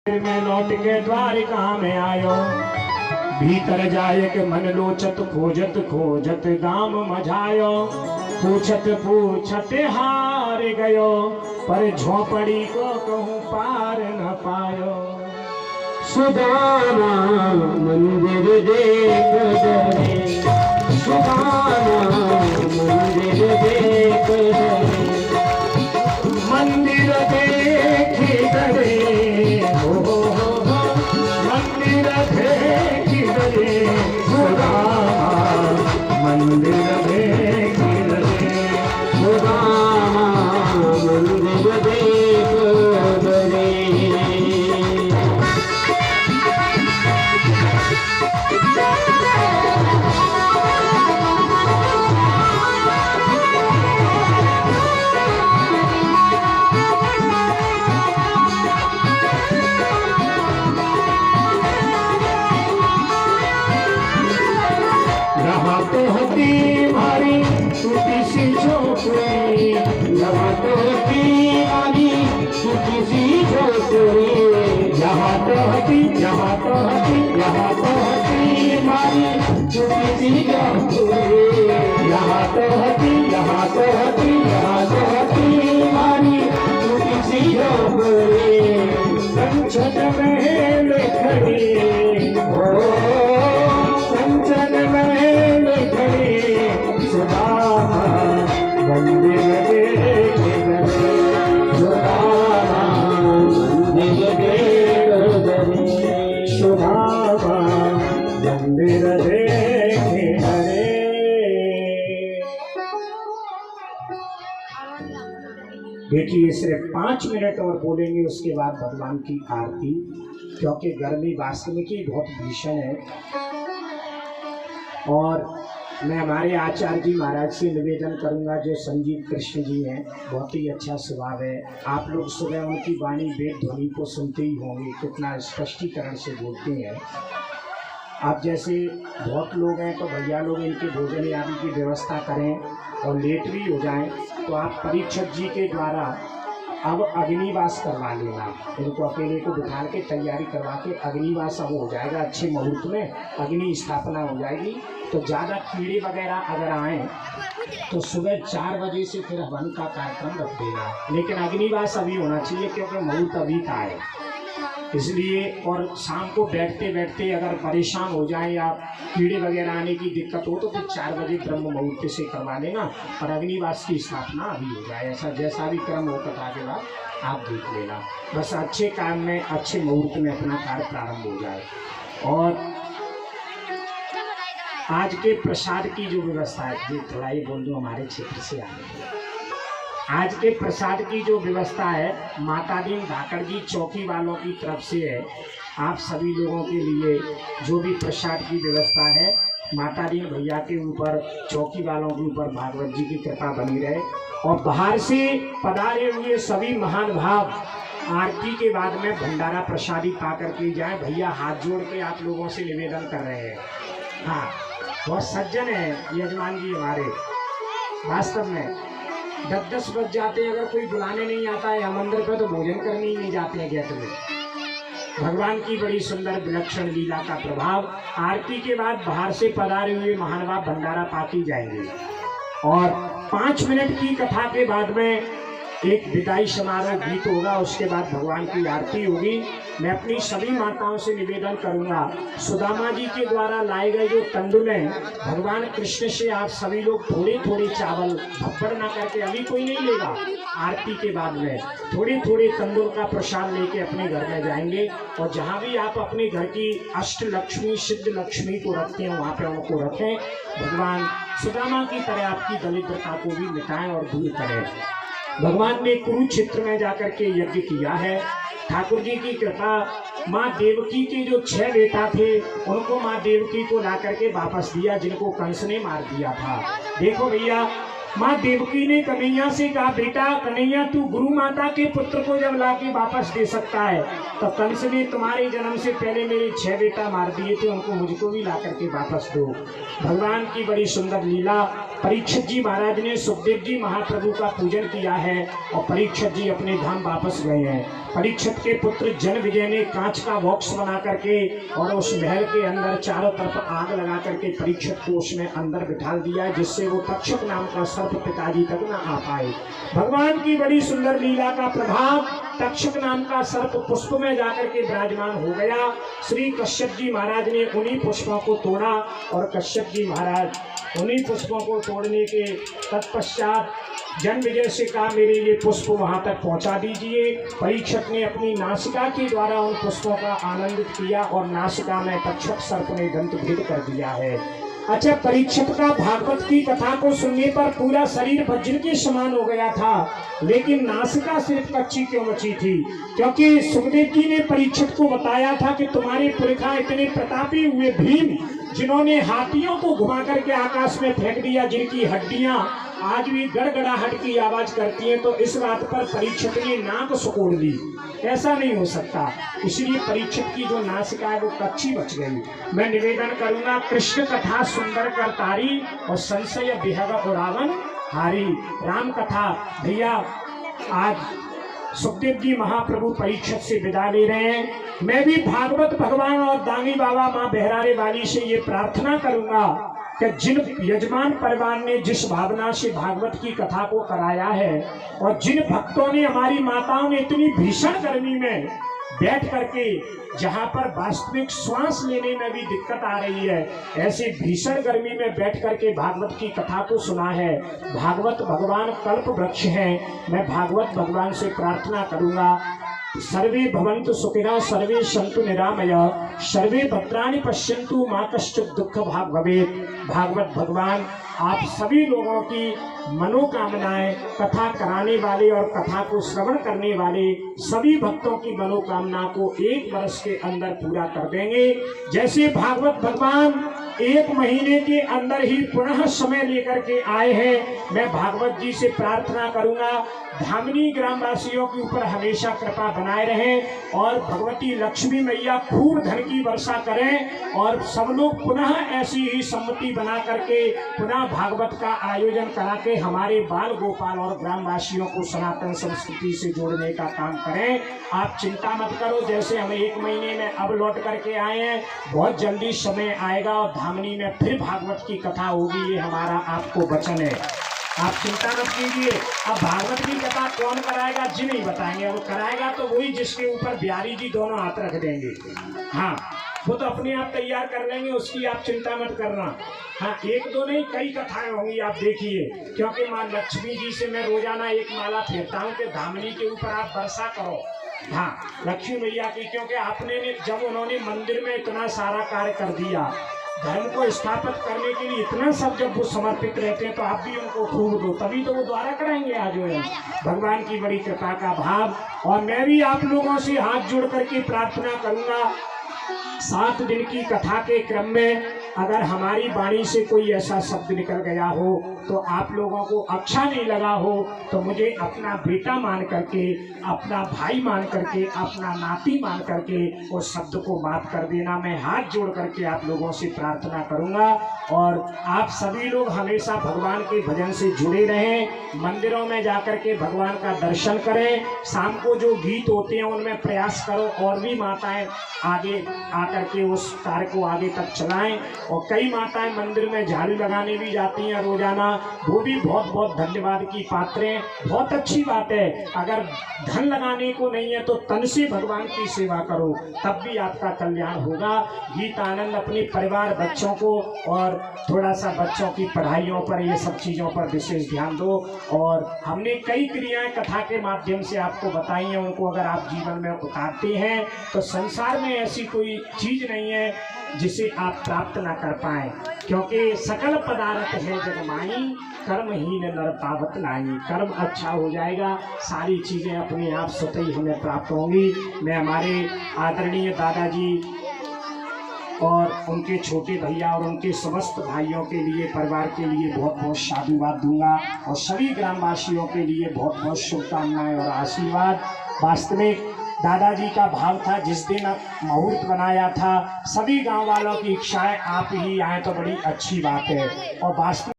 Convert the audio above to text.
में लौट के द्वारिका में आयो, भीतर जाए के मन लोचत खोजत खोजत गाम मझायो, पूछत पूछत हार गयो, पर झोपड़ी को कहूँ पार न पायो। सुदामा मंदिर देख डरे, सुदामा मंदिर देख डरे, मंदिर देखी डरे, हो मंदिर देखी डरे, सुदामा मंदिर देखी डरे, सुदामा मंदिर देख डरे। भारी टूटी सी झोपड़ी, यहाँ तो दीवानी टूटी सी झोपड़ी, यहाँ तो हती, यहाँ तो हती, यहाँ तो हती मारी टूटी सी झोपड़ी, यहाँ तो हती, यहाँ तो हती, यहाँ तो हती मारी टूटी सी झोपड़ी। कंचन महल खड़ी, हो कंचन महल खड़ी, सुदामा मंदिर देख डरे, सुदामा मंदिर देख डरे, सुदामा मंदिर देखे डरे। देखिए सिर्फ 5 मिनट और बोलेंगे, उसके बाद भगवान की आरती, क्योंकि गर्मी वास्तविक ही बहुत भीषण है। और मैं हमारे आचार्य जी महाराज से निवेदन करूंगा, जो संजीव कृष्ण जी हैं, बहुत ही अच्छा स्वभाव है। आप लोग सुबह उनकी वाणी वेद ध्वनि को सुनते ही होंगे, कितना स्पष्टीकरण से बोलते हैं। आप जैसे बहुत लोग हैं तो भैया लोग इनके भोजन आदि की व्यवस्था करें, और लेट भी हो जाएं तो आप परीक्षक जी के द्वारा अब अग्निवास करवा लेना। इनको अकेले को बिठा के तैयारी करवा के अग्निवास अब हो जाएगा, अच्छे मुहूर्त में अग्नि स्थापना हो जाएगी। तो ज़्यादा कीड़े वगैरह अगर आए तो सुबह 4 बजे से फिर हवन का कार्यक्रम रख देना, लेकिन अग्निवास अभी होना चाहिए क्योंकि मुहूर्त अभी का है, इसलिए। और शाम को बैठते बैठते अगर परेशान हो जाए या कीड़े वगैरह आने की दिक्कत हो तो फिर 4 बजे ब्रह्म मुहूर्त से करवा लेना, और अग्निवास की स्थापना अभी हो जाए। ऐसा जैसा भी क्रम हो कथा के बाद आप देख लेना, बस अच्छे काम में अच्छे मुहूर्त में अपना कार्य प्रारंभ हो जाए। और आज के प्रसाद की जो व्यवस्था है, ये थोड़ा ये बोल दूँ, हमारे क्षेत्र से आए। आज के प्रसाद की जो व्यवस्था है, माता दीन धाकड़ जी चौकी वालों की तरफ से है। आप सभी लोगों के लिए जो भी प्रसाद की व्यवस्था है, माता दीन भैया के ऊपर, चौकी वालों के ऊपर भागवत जी की कृपा बनी रहे। और बाहर से पधारे हुए सभी महान भाव आरती के बाद में भंडारा प्रसादी पा करके जाए। भैया हाथ जोड़ के आप लोगों से निवेदन कर रहे हैं। हाँ, बहुत सज्जन है यजमान जी हमारे, वास्तव में 10-10 बज जाते हैं, अगर कोई बुलाने नहीं आता है या मंदिर पे तो भोजन करने ही नहीं जाते हैं गेट में। भगवान की बड़ी सुंदर विलक्षण लीला का प्रभाव। आरती के बाद बाहर से पधारे हुए महानुभाव भंडारा पाती जाएंगे, और 5 मिनट की कथा के बाद में एक विदाई समारोह गीत होगा, उसके बाद भगवान की आरती होगी। मैं अपनी सभी माताओं से निवेदन करूंगा, सुदामा जी के द्वारा लाए गए जो तंदुल हैं, भगवान कृष्ण से आप सभी लोग थोड़े थोड़े चावल भब्बड़ ना करके, अभी कोई नहीं लेगा, आरती के बाद में थोड़े थोड़े तंदुल का प्रसाद लेके अपने घर में जाएंगे। और जहाँ भी आप अपने घर की अष्ट लक्ष्मी सिद्ध लक्ष्मी को रखते हैं, वहाँ पे उनको रखें। भगवान सुदामा की तरह आपकी दरिद्रता को भी मिटाएं और दूर करें। भगवान ने कुरुक्षेत्र में जाकर के यज्ञ किया है। ठाकुर जी की कृपा, माँ देवकी के जो 6 बेटा थे उनको माँ देवकी को ला करके वापस दिया, जिनको कंस ने मार दिया था। देखो भैया, माँ देवकी ने कन्हैया से कहा, बेटा कन्हैया तू गुरु माता के पुत्र को जब लाके वापस दे सकता है, तो कंस ने तुम्हारे जन्म से पहले मेरे 6 बेटा मार दिए थे, उनको मुझको भी ला करके वापस दो। भगवान की बड़ी सुंदर लीला। परीक्षित जी महाराज ने सुखदेव जी महाप्रभु का पूजन किया है और परीक्षित जी अपने धाम वापस गए हैं। परीक्षित के पुत्र जनविजय ने कांच का बॉक्स बना करके और उस महल के अंदर चारों तरफ आग लगा करके परीक्षित को उसमें अंदर बिठा दिया, जिससे वो तक्षक नाम का सर्प पिताजी तक न आ पाए। भगवान की बड़ी सुंदर लीला का प्रभाव, तक्षक नाम का सर्प पुष्प में जाकर के विराजमान हो गया। श्री कश्यप जी महाराज ने उन्हीं पुष्पों को तोड़ा और कश्यप जी महाराज उन्हीं पुष्पों को तोड़ने के तत्पश्चात जनविजय से कहा, मेरे ये पुष्प वहां तक पहुंचा दीजिए। परीक्षक ने अपनी नासिका के द्वारा उन पुष्पों का आनंदित किया और नासिका में तक्षक सर्प ने दंत भेद कर दिया है। अच्छा, परीक्षित का भागवत की कथा को सुनने पर पूरा शरीर वज्र के समान हो गया था, लेकिन नासिका सिर्फ कच्ची क्यों बची थी? क्योंकि सुखदेव जी ने परीक्षित को बताया था कि तुम्हारे पुरखा इतने प्रतापी हुए भीम, जिन्होंने हाथियों को घुमा करके आकाश में फेंक दिया, जिनकी हड्डियां आज भी गड़गड़ाहट की आवाज करती हैं, तो इस बात पर परीक्षित ने नाक सुकोड़ ली। ऐसा नहीं हो सकता, इसलिए परीक्षित की जो नासिका है वो कच्ची बच गई। मैं निवेदन करूंगा, कृष्ण कथा सुंदर कर तारी और संशय विहग उड़ावन हारी। राम कथा भैया आज सुखदेव जी महाप्रभु परीक्षित से विदा ले रहे हैं। मैं भी भागवत भगवान और दानी बाबा माँ बहरारे वाली से ये प्रार्थना करूंगा कि जिन यजमान परिवार ने जिस भावना से भागवत की कथा को कराया है और जिन भक्तों ने, हमारी माताओं ने इतनी भीषण गर्मी में बैठ करके, जहां पर वास्तविक श्वास लेने में भी दिक्कत आ रही है, ऐसे भीषण गर्मी में बैठ करके भागवत की कथा को सुना है। भागवत भगवान कल्प वृक्ष हैं। मैं भागवत भगवान से प्रार्थना करूंगा, सर्वे भवन्तु सुखिनः, सर्वे सन्तु निरामया, सर्वे भद्राणि पश्यन्तु मा कश्चित् दुःख भाग् भवेत्। भागवत भगवान आप सभी लोगों की मनोकामनाएं, कथा कराने वाले और कथा को श्रवण करने वाले सभी भक्तों की मनोकामना को 1 वर्ष के अंदर पूरा कर देंगे। जैसे भागवत भगवान 1 महीने के अंदर ही पुनः समय लेकर के आए हैं, मैं भागवत जी से प्रार्थना करूंगा धामनी ग्रामवासियों के ऊपर हमेशा कृपा बनाए रहें और भगवती लक्ष्मी मैया खूब धन की वर्षा करें और सब लोग पुनः ऐसी ही सम्मति बना करके पुनः भागवत का आयोजन करा के हमारे बाल गोपाल और ग्रामवासियों को सनातन संस्कृति से जोड़ने का काम करें। आप चिंता मत करो, जैसे हम 1 महीने में अब लौट करके आए हैं, बहुत जल्दी समय आएगा और धामनी में फिर भागवत की कथा होगी, ये हमारा आपको वचन है। आप चिंता मत कीजिए। अब भागवत की कथा कौन कराएगा जी नहीं बताएंगे, वो कराएगा तो वही जिसके ऊपर बिहारी जी दोनों हाथ रख देंगे। हाँ, वो तो अपने आप तैयार कर लेंगे, उसकी आप चिंता मत करना। हाँ, 1-2 नहीं, कई कथाएं होंगी, आप देखिए, क्योंकि माँ लक्ष्मी जी से मैं रोजाना एक माला फेरता हूँ कि धामनी के ऊपर आप वर्षा करो। हाँ, लक्ष्मी मैया की, क्योंकि आपने जब उन्होंने मंदिर में इतना सारा कार्य कर दिया, धर्म को स्थापित करने के लिए इतना सब जब वो समर्पित रहते हैं, तो आप भी उनको खूब दो, तभी तो वो द्वारा कराएंगे आज भगवान की बड़ी कृपा का भाव। और मैं भी आप लोगों से हाथ जोड़ करके प्रार्थना करूंगा, 7 दिन की कथा के क्रम में अगर हमारी वाणी से कोई ऐसा शब्द निकल गया हो तो आप लोगों को अच्छा नहीं लगा हो, तो मुझे अपना बेटा मान करके, अपना भाई मान करके, अपना नाती मान करके उस शब्द को माफ कर देना। मैं हाथ जोड़ करके आप लोगों से प्रार्थना करूंगा और आप सभी लोग हमेशा भगवान के भजन से जुड़े रहें, मंदिरों में जाकर के भगवान का दर्शन करें, शाम को जो गीत होते हैं उनमें प्रयास करो और भी माताएं आगे आकर के उस कार्य को आगे तक चलाएं। और कई माताएं मंदिर में झाड़ू लगाने भी जाती हैं रोजाना, वो भी बहुत बहुत धन्यवाद की पात्र हैं। बहुत अच्छी बात है, अगर धन लगाने को नहीं है तो तन से भगवान की सेवा करो, तब भी आपका कल्याण होगा। गीत आनंद अपने परिवार, बच्चों को और थोड़ा सा बच्चों की पढ़ाइयों पर, ये सब चीज़ों पर विशेष ध्यान दो। और हमने कई क्रियाएं कथा के माध्यम से आपको बताई हैं, उनको अगर आप जीवन में उतारते हैं तो संसार में ऐसी कोई चीज़ नहीं है जिसे आप प्राप्त ना कर पाए, क्योंकि सकल पदार्थ है जग माई, कर्महीन नर पावत नाही। कर्म अच्छा हो जाएगा, सारी चीज़ें अपने आप स्वतः ही हमें प्राप्त होंगी। मैं हमारे आदरणीय दादाजी और उनके छोटे भैया और उनके समस्त भाइयों के लिए, परिवार के लिए बहुत बहुत साधुवाद दूंगा और सभी ग्रामवासियों के लिए बहुत बहुत शुभकामनाएं और आशीर्वाद। वास्तविक दादाजी का भाव था, जिस दिन मुहूर्त बनाया था सभी गांव वालों की इच्छाएं आप ही आए तो बड़ी अच्छी बात है। और वास्तविक